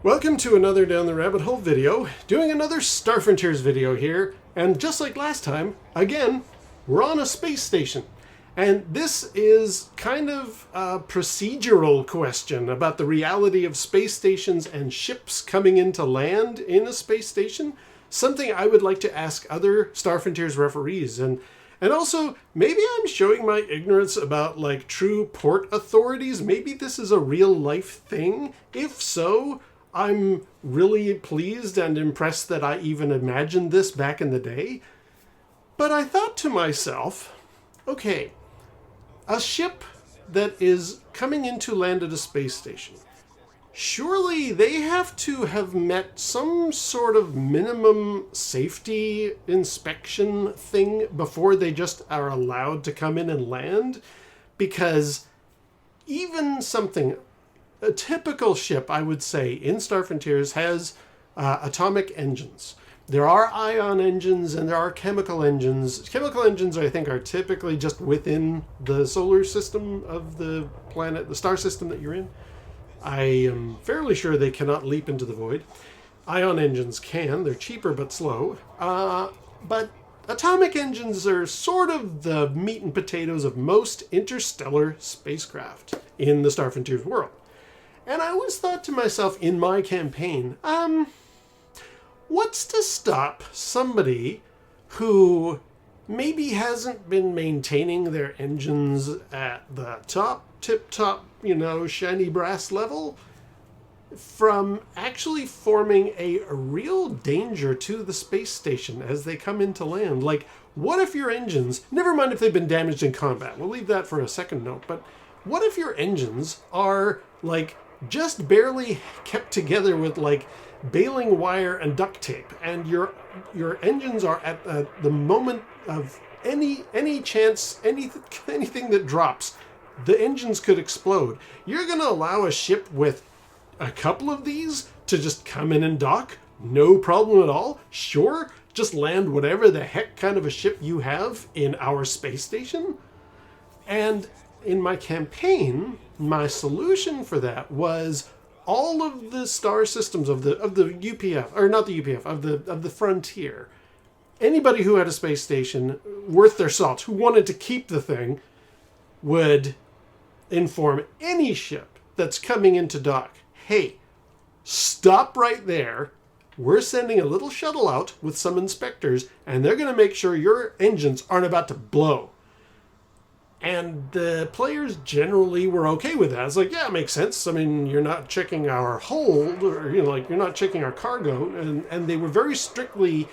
Welcome to another Down the Rabbit Hole video, doing another Star Frontiers video here, and just like last time, again, we're on a space station. And this is kind of a procedural question about the reality of space stations and ships coming into land in a space station, something I would like to ask other Star Frontiers referees, and also, maybe I'm showing my ignorance about like true port authorities. Maybe this is a real life thing. If so, I'm really pleased and impressed that I even imagined this back in the day. But I thought to myself, okay, a ship that is coming into land at a space station, surely they have to have met some sort of minimum safety inspection thing before they just are allowed to come in and land, because even something... A typical ship, I would say, in Star Frontiers has atomic engines. There are ion engines and there are chemical engines. Chemical engines, I think, are typically just within the solar system of the planet, the star system that you're in. I am fairly sure they cannot leap into the void. Ion engines can. They're cheaper but slow. But atomic engines are sort of the meat and potatoes of most interstellar spacecraft in the Star Frontiers world. And I always thought to myself in my campaign, what's to stop somebody who maybe hasn't been maintaining their engines at the tip-top, shiny brass level from actually forming a real danger to the space station as they come into land? Like, what if your engines, never mind if they've been damaged in combat, we'll leave that for a second note, but what if your engines are, like, just barely kept together with like baling wire and duct tape, and your engines are at the moment of any chance, anything that drops, the engines could explode. You're going to allow a ship with a couple of these to just come in and dock? No problem at all. Sure, just land whatever the heck kind of a ship you have in our space station. And in my campaign, my solution for that was all of the star systems of the UPF, or not the UPF, of the Frontier. Anybody who had a space station worth their salt, who wanted to keep the thing, would inform any ship that's coming into dock, hey, stop right there. We're sending a little shuttle out with some inspectors, and they're going to make sure your engines aren't about to blow. And the players generally were okay with that. It's like, yeah, it makes sense. I mean, you're not checking our hold, or, you're not checking our cargo. And they were very strictly,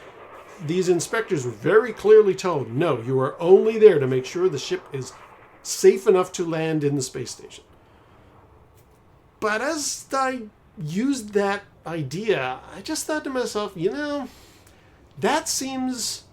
these inspectors were very clearly told, no, you are only there to make sure the ship is safe enough to land in the space station. But as I used that idea, I just thought to myself, that seems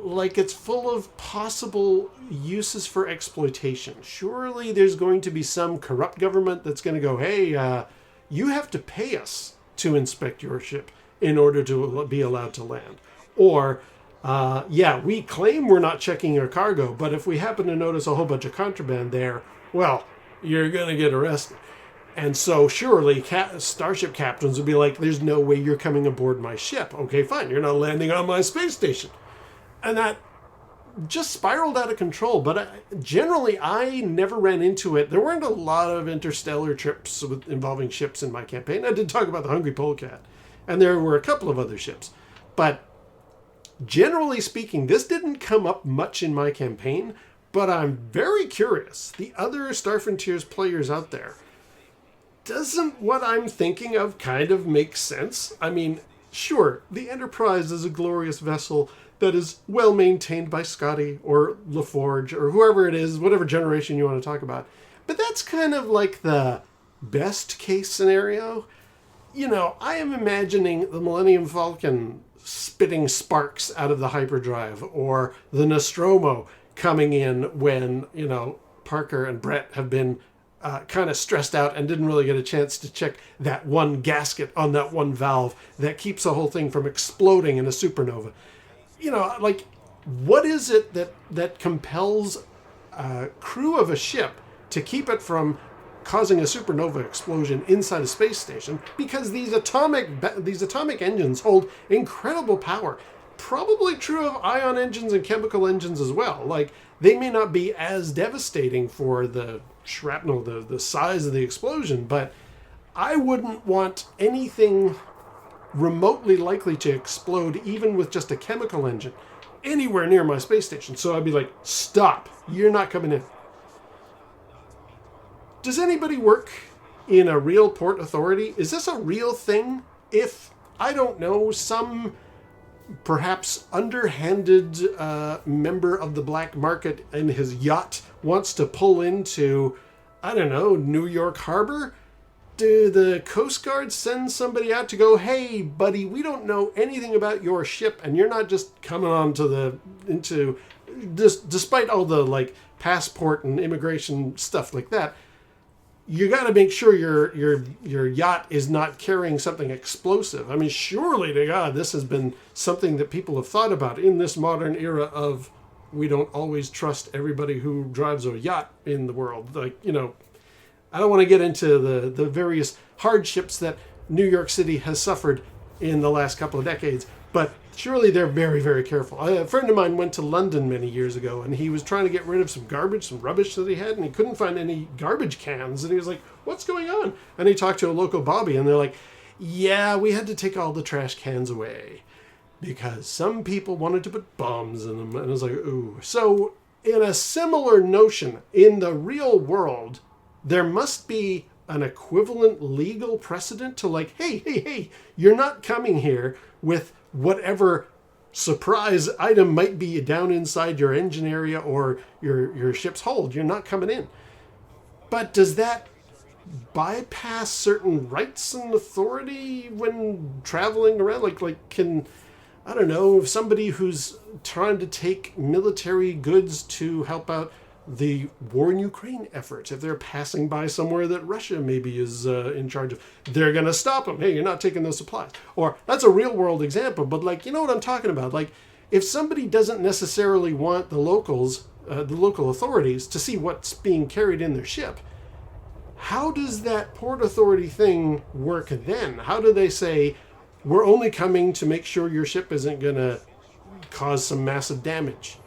like it's full of possible uses for exploitation. Surely there's going to be some corrupt government that's going to go, hey, you have to pay us to inspect your ship in order to be allowed to land. Or, we claim we're not checking your cargo, but if we happen to notice a whole bunch of contraband there, well, you're going to get arrested. And so surely starship captains would be like, there's no way you're coming aboard my ship. Okay, fine, you're not landing on my space station. And that just spiraled out of control. But generally, I never ran into it. There weren't a lot of interstellar trips involving ships in my campaign. I did talk about the Hungry Polecat, and there were a couple of other ships. But generally speaking, this didn't come up much in my campaign. But I'm very curious. The other Star Frontiers players out there, doesn't what I'm thinking of kind of make sense? I mean, sure, the Enterprise is a glorious vessel that is well maintained by Scotty or LaForge or whoever it is, whatever generation you want to talk about. But that's kind of like the best case scenario. I am imagining the Millennium Falcon spitting sparks out of the hyperdrive, or the Nostromo coming in when, Parker and Brett have been kind of stressed out and didn't really get a chance to check that one gasket on that one valve that keeps the whole thing from exploding in a supernova. What is it that compels a crew of a ship to keep it from causing a supernova explosion inside a space station, because these atomic engines hold incredible power. Probably true of ion engines and chemical engines as well. Like, they may not be as devastating for the shrapnel, the size of the explosion, but I wouldn't want anything remotely likely to explode, even with just a chemical engine, anywhere near my space station. So I'd be like, stop, you're not coming in. Does anybody work in a real port authority? Is this a real thing? If, I don't know, some perhaps underhanded member of the black market in his yacht wants to pull into, I don't know, New York Harbor, do the Coast Guard send somebody out to go, hey, buddy, we don't know anything about your ship, and you're not just coming on to despite all the, like, passport and immigration stuff like that, you got to make sure your yacht is not carrying something explosive. I mean, surely to God, this has been something that people have thought about in this modern era of, we don't always trust everybody who drives a yacht in the world. Like, you know, I don't want to get into the various hardships that New York City has suffered in the last couple of decades, but surely they're very, very careful. A friend of mine went to London many years ago, and he was trying to get rid of some rubbish that he had, and he couldn't find any garbage cans. And he was like, what's going on? And he talked to a local bobby, and they're like, yeah, we had to take all the trash cans away because some people wanted to put bombs in them. And I was like, ooh. So in a similar notion, in the real world, there must be an equivalent legal precedent to, like, hey, you're not coming here with whatever surprise item might be down inside your engine area or your ship's hold. You're not coming in. But does that bypass certain rights and authority when traveling around? Like can, I don't know, if somebody who's trying to take military goods to help out the war in Ukraine efforts, if they're passing by somewhere that Russia maybe is in charge of, they're going to stop them. Hey, you're not taking those supplies. Or that's a real world example, but, like, you know what I'm talking about? Like, if somebody doesn't necessarily want the locals, the local authorities, to see what's being carried in their ship, how does that port authority thing work then? How do they say, we're only coming to make sure your ship isn't going to cause some massive damage?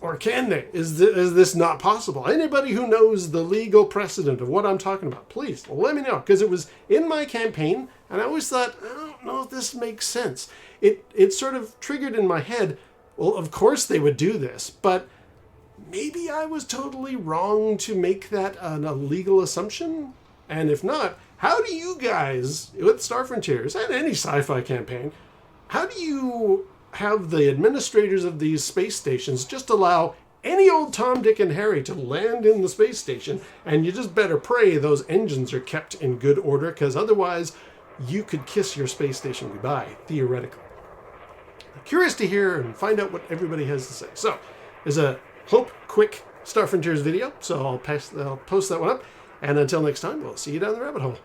Or can they? Is this not possible? Anybody who knows the legal precedent of what I'm talking about, please let me know. Because it was in my campaign, and I always thought, I don't know if this makes sense. It sort of triggered in my head, well, of course they would do this, but maybe I was totally wrong to make that a legal assumption. And if not, how do you guys, with Star Frontiers and any sci-fi campaign, how do you have the administrators of these space stations just allow any old Tom, Dick, and Harry to land in the space station, and you just better pray those engines are kept in good order, because otherwise you could kiss your space station goodbye, theoretically. I'm curious to hear and find out what everybody has to say. So, there's a quick Star Frontiers video, so I'll post that one up, and until next time, we'll see you down the rabbit hole.